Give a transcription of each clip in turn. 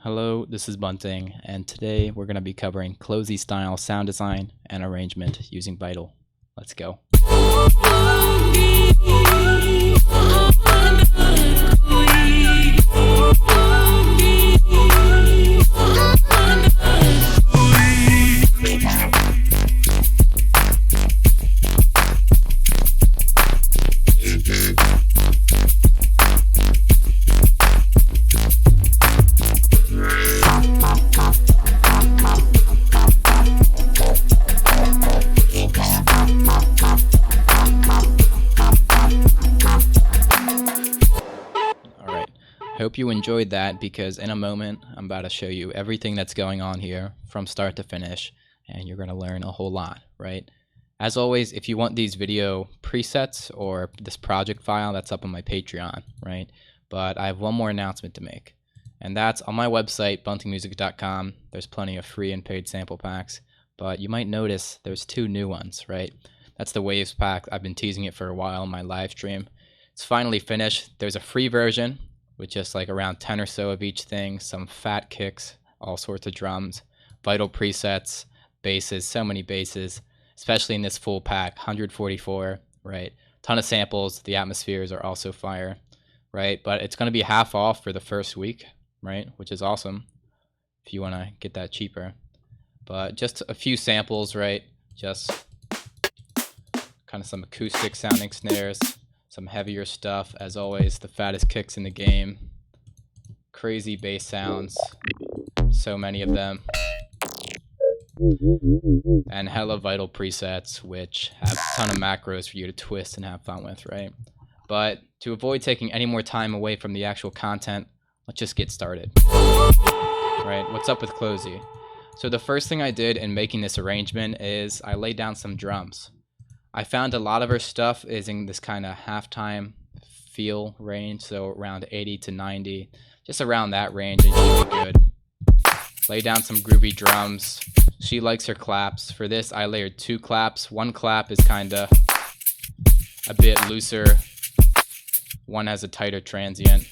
Hello, this is Bunting, and today we're going to be covering Clozee style sound design and arrangement using Vital. Let's go. Hope you enjoyed that, because in a moment I'm about to show you everything that's going on here from start to finish, and you're going to learn a whole lot, right? As always, if you want these video presets or this project file, that's up on my Patreon, right? But I have one more announcement to make, and that's on my website, buntingmusic.com. There's plenty of free and paid sample packs, but you might notice there's two new ones, right? That's the Waves pack. I've been teasing it for a while on my live stream. It's finally finished. There's a free version with just like around 10 or so of each thing, some fat kicks, all sorts of drums, Vital presets, basses, so many basses, especially in this full pack, 144, right? Ton of samples. The atmospheres are also fire, right? But it's going to be half off for the first week, right? Which is awesome if you want to get that cheaper. But just a few samples, right? Just kind of some acoustic sounding snares, some heavier stuff, as always, the fattest kicks in the game, crazy bass sounds, so many of them, and hella Vital presets, which have a ton of macros for you to twist and have fun with, right? But to avoid taking any more time away from the actual content, let's just get started. Right, what's up with Clozee? So the first thing I did in making this arrangement is I laid down some drums. I found a lot of her stuff is in this kind of halftime feel range, so around 80 to 90, just around that range, and she'll be good. Lay down some groovy drums. She likes her claps. For this, I layered two claps. One clap is kind of a bit looser. One has a tighter transient,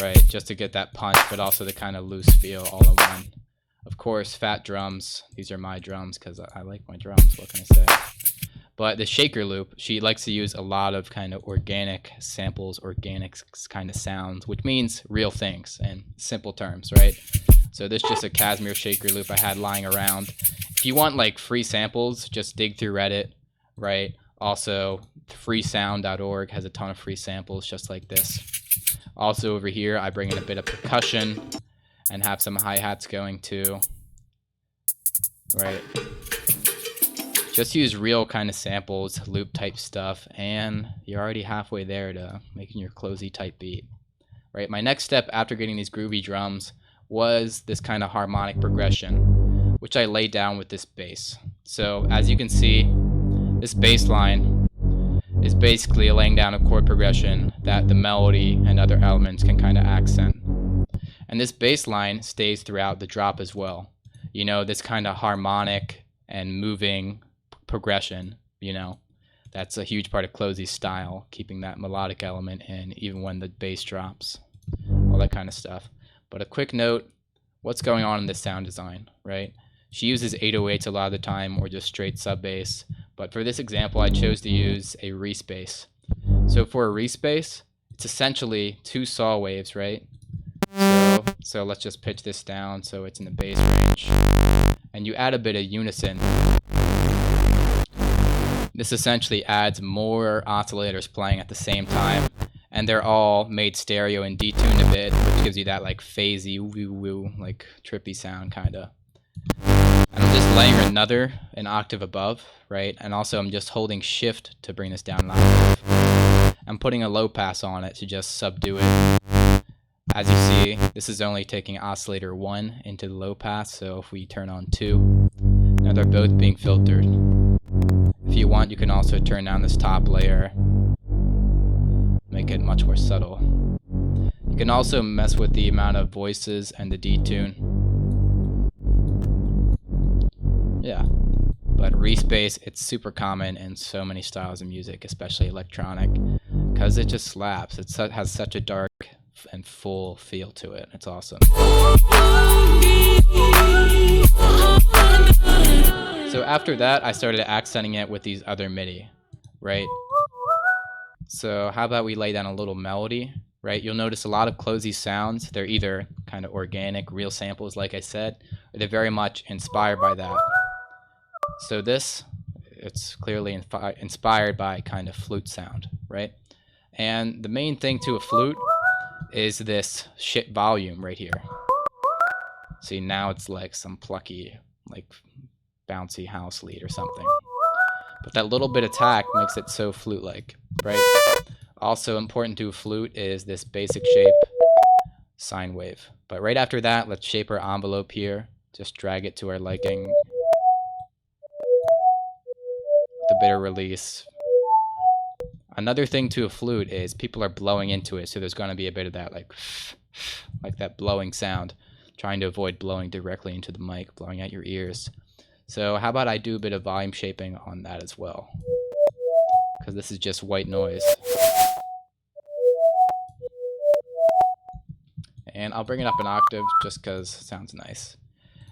right, just to get that punch, but also the kind of loose feel all in one. Of course, fat drums. These are my drums because I like my drums. What can I say? But the shaker loop, she likes to use a lot of kind of organic samples, organic kind of sounds, which means real things in simple terms, right? So this is just a Casimir shaker loop I had lying around. If you want like free samples, just dig through Reddit, right? Also, freesound.org has a ton of free samples just like this. Also over here, I bring in a bit of percussion and have some hi-hats going too, right? Just use real kind of samples, loop type stuff, and you're already halfway there to making your Clozee type beat, right? My next step after getting these groovy drums was this kind of harmonic progression, which I laid down with this bass. So as you can see, this bass line is basically laying down a chord progression that the melody and other elements can kind of accent. And this bass line stays throughout the drop as well. You know, this kind of harmonic and moving progression, you know, that's a huge part of Clozee's style, keeping that melodic element in even when the bass drops, all that kind of stuff. But a quick note, what's going on in this sound design, right? She uses 808s a lot of the time, or just straight sub bass. But for this example, I chose to use a respace. So for a respace, it's essentially two saw waves, right? So let's just pitch this down so it's in the bass range. And you add a bit of unison. This essentially adds more oscillators playing at the same time. And they're all made stereo and detuned a bit, which gives you that like phasey, woo-woo, like trippy sound kinda. And I'm just laying another an octave above, right? And also I'm just holding shift to bring this down an octave. I'm putting a low pass on it to just subdue it. As you see, this is only taking oscillator 1 into the low pass, so if we turn on 2, now they're both being filtered. If you want, you can also turn down this top layer, make it much more subtle. You can also mess with the amount of voices and the detune. Yeah, but respace, it's super common in so many styles of music, especially electronic, because it just slaps. It has such a dark and full feel to it. It's awesome. So after that, I started accenting it with these other MIDI, right? So how about we lay down a little melody, right? You'll notice a lot of Clozee sounds, they're either kind of organic, real samples, like I said, or they're very much inspired by that. So this, it's clearly inspired by kind of flute sound, right? And the main thing to a flute is this shit volume right here. See, now it's like some plucky, like bouncy house lead or something. But that little bit of tack makes it so flute-like, right? Also important to a flute is this basic shape, sine wave. But right after that, let's shape our envelope here. Just drag it to our liking. With a bit of release. Another thing to a flute is people are blowing into it, so there's going to be a bit of that like that blowing sound. Trying to avoid blowing directly into the mic, blowing out your ears. So how about I do a bit of volume shaping on that as well? Because this is just white noise. And I'll bring it up an octave just because it sounds nice.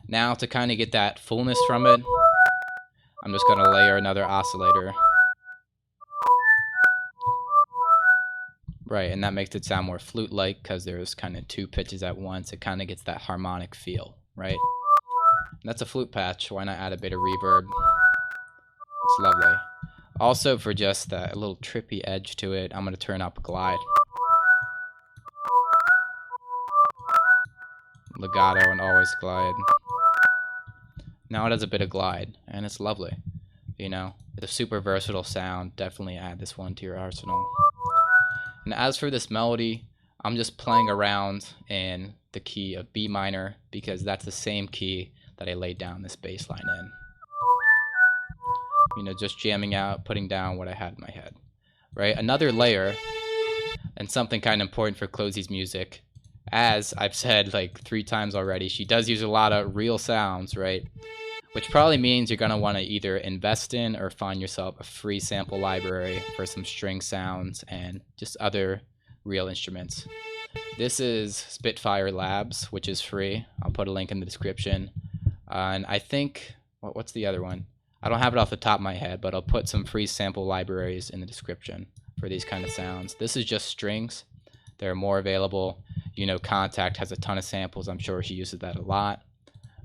Now to kind of get that fullness from it, I'm just going to layer another oscillator. Right, and that makes it sound more flute-like because there's kind of two pitches at once. It kind of gets that harmonic feel, right? And that's a flute patch. Why not add a bit of reverb? It's lovely. Also, for just that little trippy edge to it, I'm going to turn up glide. Legato and always glide. Now it has a bit of glide, and it's lovely. You know, it's a super versatile sound. Definitely add this one to your arsenal. And as for this melody, I'm just playing around in the key of B minor because that's the same key that I laid down this bass line in. You know, just jamming out, putting down what I had in my head. Right? Another layer, and something kind of important for Clozee's music, as I've said like 3 times already, she does use a lot of real sounds, right? Which probably means you're going to want to either invest in or find yourself a free sample library for some string sounds and just other real instruments. This is Spitfire Labs, which is free. I'll put a link in the description. And I think, what's the other one? I don't have it off the top of my head, but I'll put some free sample libraries in the description for these kind of sounds. This is just strings. There are more available. You know, Kontakt has a ton of samples. I'm sure she uses that a lot,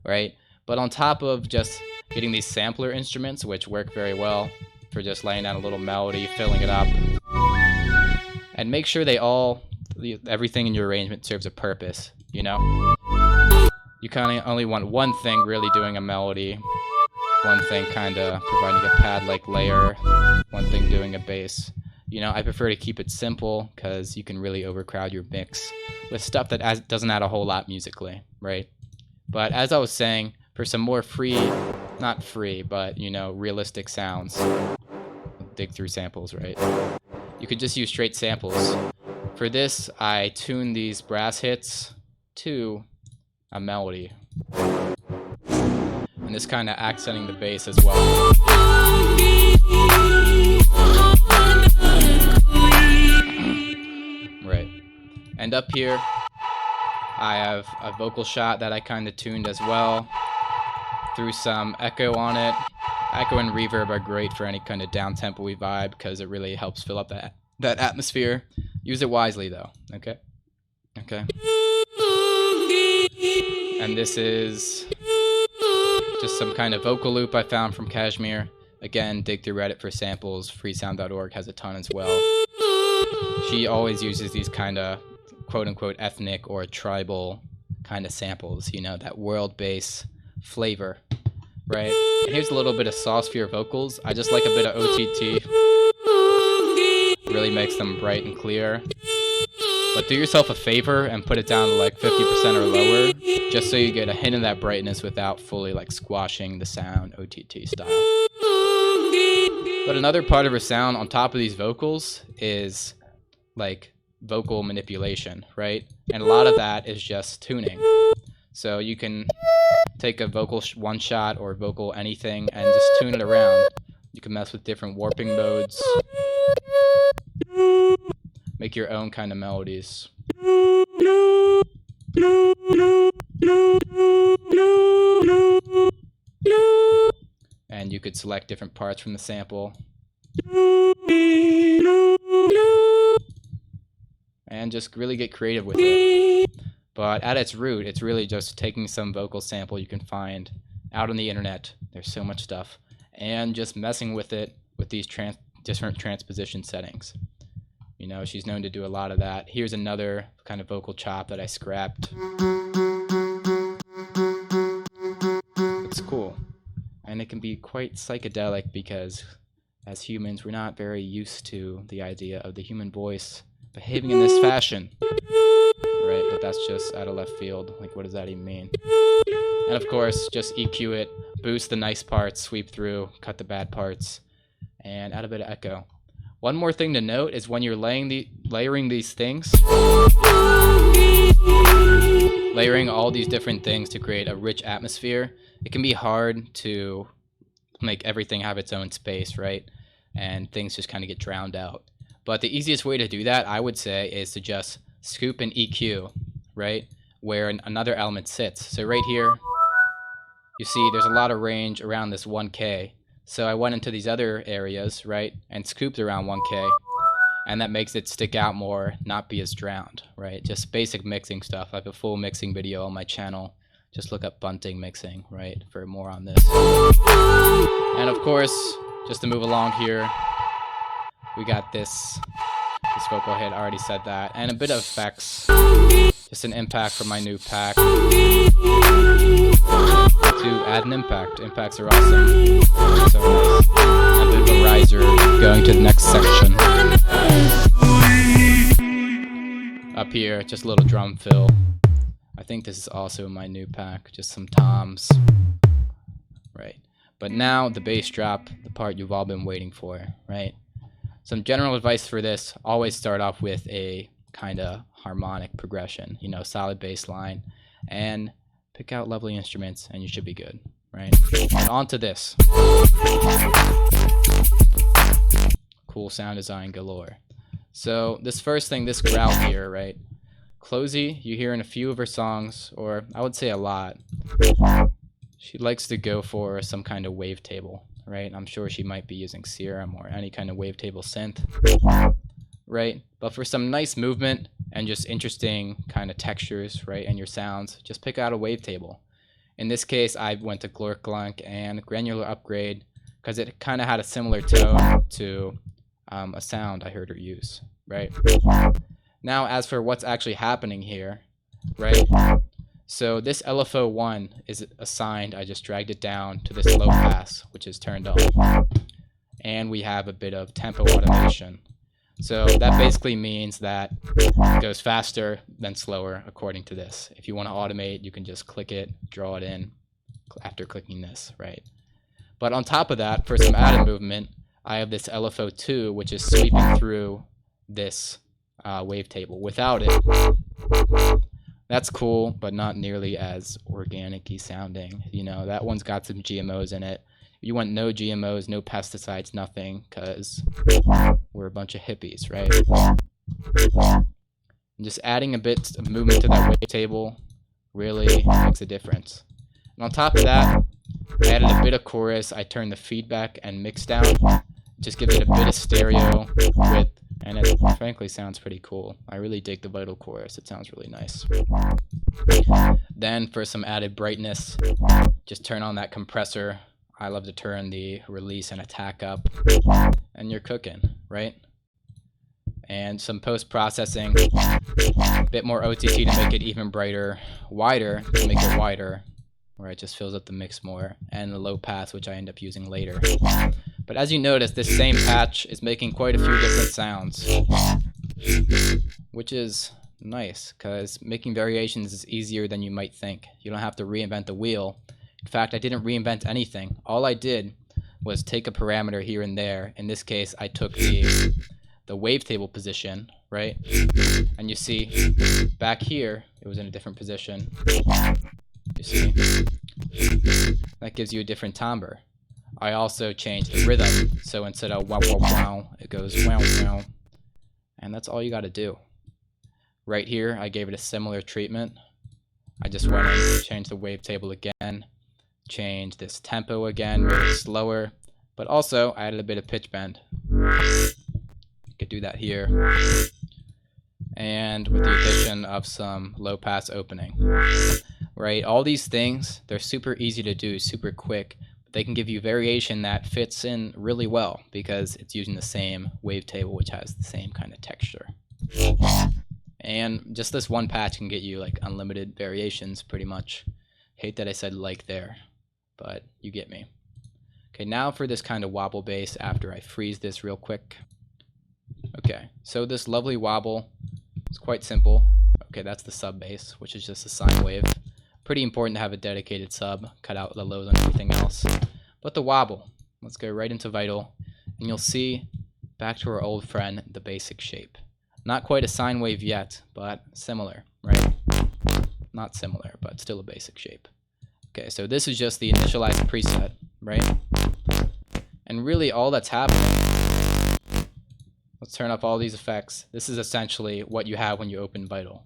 right? But on top of just getting these sampler instruments, which work very well for just laying down a little melody, filling it up, and make sure everything in your arrangement serves a purpose, you know? You kind of only want one thing really doing a melody, one thing kind of providing a pad-like layer, one thing doing a bass. You know, I prefer to keep it simple because you can really overcrowd your mix with stuff that doesn't add a whole lot musically, right? But as I was saying, for some more not free, but, you know, realistic sounds, dig through samples, right? You could just use straight samples. For this, I tuned these brass hits to a melody. And this kind of accenting the bass as well. Right. And up here, I have a vocal shot that I kind of tuned as well. Threw some echo on it. Echo and reverb are great for any kind of downtempo-y vibe because it really helps fill up that atmosphere. Use it wisely though, okay? Okay. And this is just some kind of vocal loop I found from Kashmir. Again, dig through Reddit for samples. freesound.org has a ton as well. She always uses these kind of quote-unquote ethnic or tribal kind of samples, you know, that world bass flavor, right? And here's a little bit of sauce for your vocals. I just like a bit of OTT. Really makes them bright and clear. But do yourself a favor and put it down to like 50% or lower, just so you get a hint of that brightness without fully like squashing the sound OTT style. But another part of her sound on top of these vocals is like vocal manipulation, right? And a lot of that is just tuning. So you can take a vocal one shot or vocal anything and just tune it around. You can mess with different warping modes. Make your own kind of melodies. select different parts from the sample. And just really get creative with it. But at its root, it's really just taking some vocal sample you can find out on the internet. There's so much stuff. And just messing with it with these different transposition settings. You know, she's known to do a lot of that. Here's another kind of vocal chop that I scrapped. It's cool. And it can be quite psychedelic because as humans, we're not very used to the idea of the human voice behaving in this fashion. Right, but that's just out of left field. Like, what does that even mean? And of course, just EQ it, boost the nice parts, sweep through, cut the bad parts, and add a bit of echo. One more thing to note is when you're layering these things, layering all these different things to create a rich atmosphere, it can be hard to make everything have its own space, right? And things just kind of get drowned out. But the easiest way to do that, I would say, is to just scoop and EQ, right, where another element sits. So right here, you see there's a lot of range around this 1K. So I went into these other areas, right, and scooped around 1K, and that makes it stick out more, not be as drowned, right? Just basic mixing stuff. I have a full mixing video on my channel. Just look up bunting mixing, right, for more on this. And of course, just to move along here, we got this vocal hit, I already said that, and a bit of effects. Just an impact from my new pack to add an impact. Impacts are awesome. So nice. A bit of a riser going to the next section. Up here, just a little drum fill. I think this is also in my new pack, just some toms. Right. But now the bass drop, the part you've all been waiting for, right? Some general advice for this, always start off with a kind of harmonic progression, you know, solid bass line, and pick out lovely instruments and you should be good, right? And on to this. Cool sound design galore. So this first thing, this growl here, right? Clozee, you hear in a few of her songs, or I would say a lot, she likes to go for some kind of wavetable. Right? I'm sure she might be using Serum or any kind of wavetable synth, right? But for some nice movement and just interesting kind of textures, right, and your sounds, just pick out a wavetable. In this case, I went to Glorklunk and Granular Upgrade because it kind of had a similar tone to a sound I heard her use, right? Now, as for what's actually happening here, right? So this LFO1 is assigned, I just dragged it down to this low pass, which is turned on. And we have a bit of tempo automation. So that basically means that it goes faster than slower according to this. If you want to automate, you can just click it, draw it in after clicking this, right? But on top of that, for some added movement, I have this LFO2, which is sweeping through this wavetable. Without it, that's cool, but not nearly as organic-y sounding. You know, that one's got some GMOs in it. You want no GMOs, no pesticides, nothing, because we're a bunch of hippies, right? And just adding a bit of movement to that wavetable really makes a difference. And on top of that, I added a bit of chorus. I turned the feedback and mix down. Just gives it a bit of stereo width. And it frankly sounds pretty cool. I really dig the vital chorus. It sounds really nice. Then for some added brightness, just turn on that compressor. I love to turn the release and attack up. And you're cooking, right? And some post-processing. A bit more OTT to make it even brighter. Wider to make it wider, where it just fills up the mix more. And the low pass, which I end up using later. But as you notice, this same patch is making quite a few different sounds, which is nice because making variations is easier than you might think. You don't have to reinvent the wheel. In fact, I didn't reinvent anything. All I did was take a parameter here and there. In this case, I took the wavetable position, right? And you see back here, it was in a different position. You see? That gives you a different timbre. I also changed the rhythm, so instead of wow, wow, wow, it goes wow, wow. And that's all you got to do. Right here, I gave it a similar treatment. I just went and changed the wavetable again, changed this tempo again, made it slower, But also, I added a bit of pitch bend. Could do that here. And with the addition of some low pass opening. Right? All these things, they're super easy to do, super quick. But they can give you variation that fits in really well because it's using the same wavetable, which has the same kind of texture. And just this one patch can get you like unlimited variations pretty much. Hate that I said like there, but you get me. Okay, now for this kind of wobble bass after I freeze this real quick. Okay, so this lovely wobble is quite simple. Okay, that's the sub bass, which is just a sine wave. Pretty important to have a dedicated sub, cut out the lows on everything else. But the wobble, let's go right into Vital, and you'll see, back to our old friend, the basic shape. Not quite a sine wave yet, but similar, right? Not similar, but still a basic shape. Okay, so this is just the initialized preset, right? And really all that's happening, let's turn up all these effects. This is essentially what you have when you open Vital.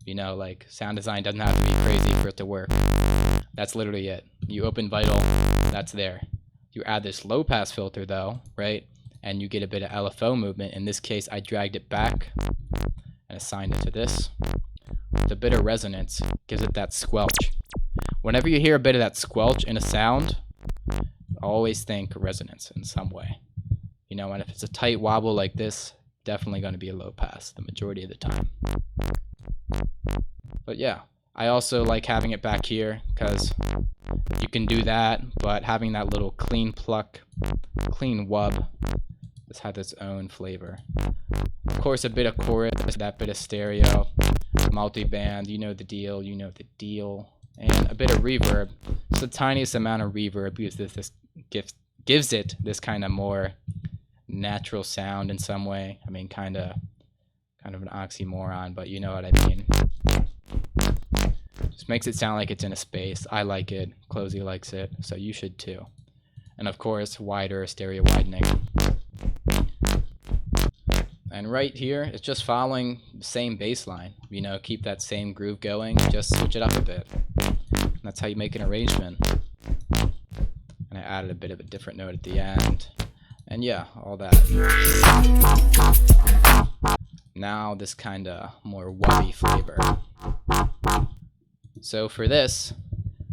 You know, like sound design doesn't have to be crazy for it to work. That's literally it. You open Vital, that's there. You add this low pass filter though, right? And you get a bit of LFO movement. In this case, I dragged it back and assigned it to this. With a bit of resonance, gives it that squelch. Whenever you hear a bit of that squelch in a sound, always think resonance in some way. You know, and if it's a tight wobble like this, definitely going to be a low pass the majority of the time. But yeah, I also like having it back here because you can do that, but having that little clean pluck, clean wub, this has its own flavor. Of course, a bit of chorus, that bit of stereo, multi-band, you know the deal, you know the deal. And a bit of reverb. It's the tiniest amount of reverb because this gives it this kind of more natural sound in some way. I mean, kind of an oxymoron, but you know what I mean. Just makes it sound like it's in a space. I like it. Clozee likes it, so you should too. And of course, wider stereo widening. And right here, it's just following the same bass line. You know, keep that same groove going, just switch it up a bit. And that's how you make an arrangement. And I added a bit of a different note at the end. And yeah, all that. Now this kind of more wubby flavor. So for this,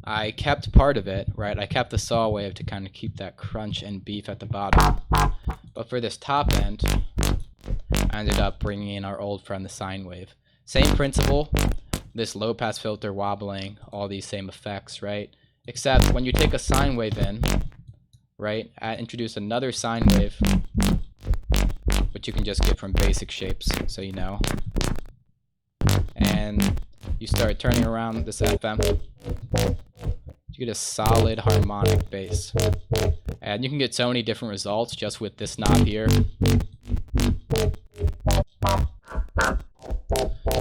I kept part of it, right? I kept the saw wave to kind of keep that crunch and beef at the bottom. But for this top end, I ended up bringing in our old friend, the sine wave. Same principle, this low pass filter wobbling, all these same effects, right? Except when you take a sine wave in, right, introduce another sine wave, which you can just get from basic shapes, so you know. And you start turning around this FM, you get a solid harmonic bass. And you can get so many different results just with this knob here.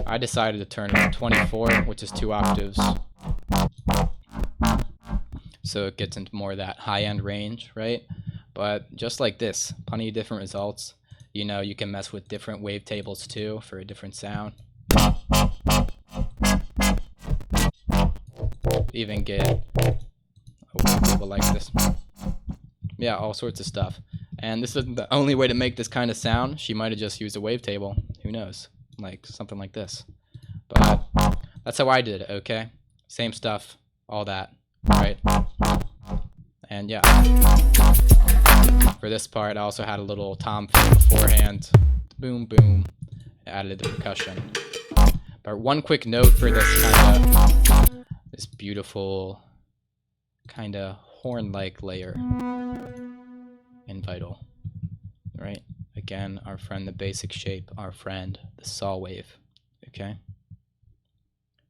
I decided to turn it to 24, which is 2 octaves. So it gets into more of that high-end range, right? But just like this, plenty of different results. You know, you can mess with different wavetables too for a different sound. Even get a wavetable like this. Yeah, all sorts of stuff. And this isn't the only way to make this kind of sound. She might have just used a wavetable. Who knows? Like something like this. But that's how I did it, okay? Same stuff, all that, right? And yeah. For this part, I also had a little tom fill beforehand. Boom, boom. I added the percussion. But one quick note for this beautiful kind of horn-like layer in Vital, right? Again, our friend the basic shape, our friend the saw wave, okay?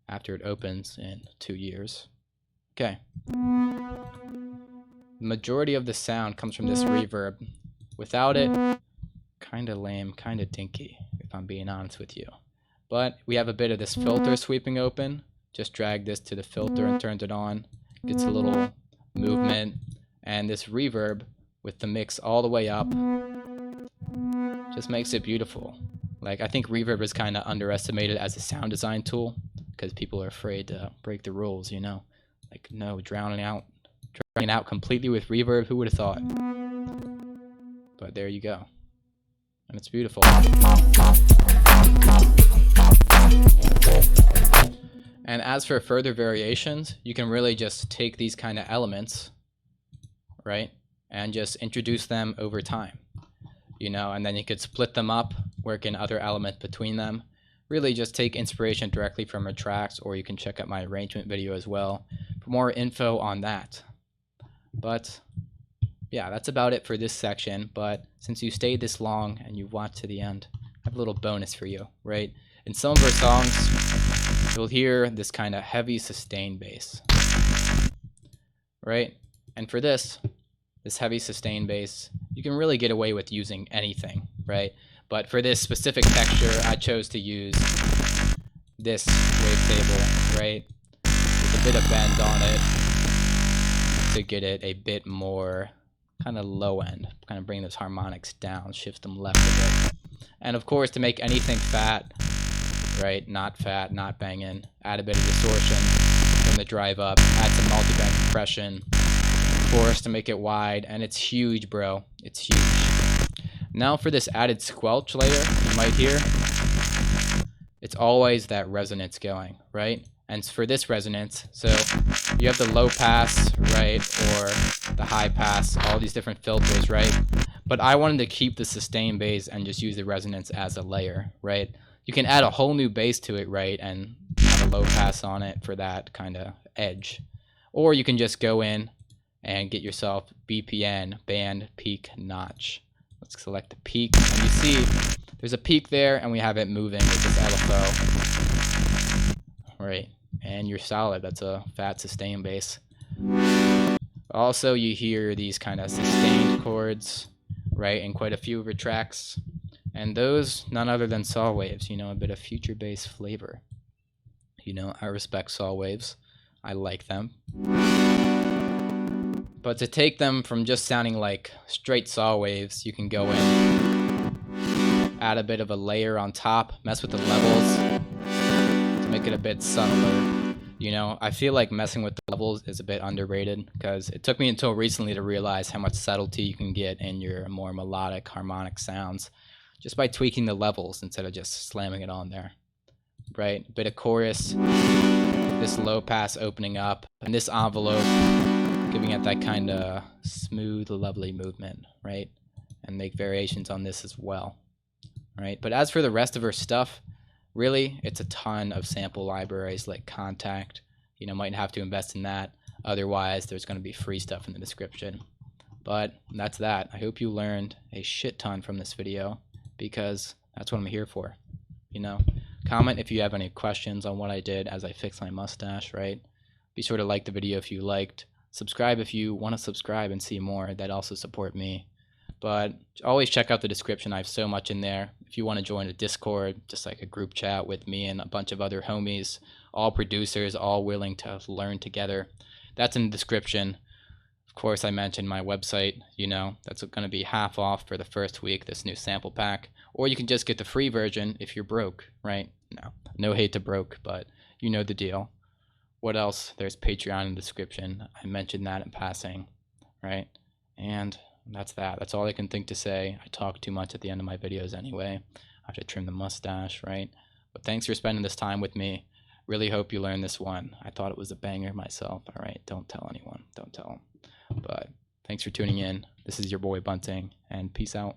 After it opens in 2 years. Okay. The majority of the sound comes from this reverb. Without it, kind of lame, kind of dinky, if I'm being honest with you. But we have a bit of this filter sweeping open. Just drag this to the filter and turns it on. Gets a little movement. And this reverb with the mix all the way up just makes it beautiful. Like, I think reverb is kind of underestimated as a sound design tool because people are afraid to break the rules, you know? Like, no, drowning out completely with reverb, who would have thought? but there you go. And it's beautiful. And as for further variations, you can really just take these kind of elements, right, and just introduce them over time, you know, and then you could split them up, work in other elements between them. Really just take inspiration directly from your tracks, or you can check out my arrangement video as well for more info on that. But yeah, that's about it for this section. But since you stayed this long and you watched to the end, I have a little bonus for you, right? In some of our songs, you'll hear this kind of heavy sustained bass, right? And for this heavy sustained bass, you can really get away with using anything, right? But for this specific texture, I chose to use this wavetable, right? With a bit of bend on it to get it a bit more kind of low end, kind of bring those harmonics down, shift them left a bit. And of course, to make anything fat, right? Not fat, not banging, add a bit of distortion from the drive up, add some multi-band compression, of course, to make it wide, and it's huge, bro. It's huge. Now for this added squelch layer, you might hear, it's always that resonance going, right? And for this resonance, so you have the low pass, right, or the high pass, all these different filters, right? But I wanted to keep the sustained bass and just use the resonance as a layer, right? You can add a whole new bass to it, right, and have a low pass on it for that kind of edge. Or you can just go in and get yourself BPN, band peak notch. Let's select the peak, and you see there's a peak there, and we have it moving with this LFO. Right, and you're solid. That's a fat sustained bass. Also, you hear these kind of sustained chords, right, in quite a few of your tracks. And those, none other than saw waves, you know, a bit of future bass flavor. You know, I respect saw waves. I like them. But to take them from just sounding like straight saw waves, you can go in, add a bit of a layer on top, mess with the levels to make it a bit subtler. You know, I feel like messing with the levels is a bit underrated, because it took me until recently to realize how much subtlety you can get in your more melodic, harmonic sounds just by tweaking the levels instead of just slamming it on there, right? A bit of chorus, this low pass opening up, and this envelope giving it that kind of smooth, lovely movement, right? And make variations on this as well, right? But as for the rest of her stuff, really, it's a ton of sample libraries like Kontakt. You know, might have to invest in that. Otherwise, there's going to be free stuff in the description. But that's that. I hope you learned a shit ton from this video, because that's what I'm here for. You know, comment if you have any questions on what I did as I fix my mustache, right? Be sure to like the video if you liked. Subscribe if you want to subscribe and see more. That also support me. But always check out the description. I have so much in there. If you want to join a Discord, just like a group chat with me and a bunch of other homies, all producers, all willing to learn together, that's in the description. Of course, I mentioned my website, you know, that's going to be half off for the first week, this new sample pack. Or you can just get the free version if you're broke, right? No hate to broke, but you know the deal. What else? There's Patreon in the description. I mentioned that in passing, right? And that's that. That's all I can think to say. I talk too much at the end of my videos anyway. I have to trim the mustache, right? But thanks for spending this time with me. Really hope you learned this one. I thought it was a banger myself. All right, don't tell anyone. Don't tell them. But thanks for tuning in. This is your boy Bunting, and peace out.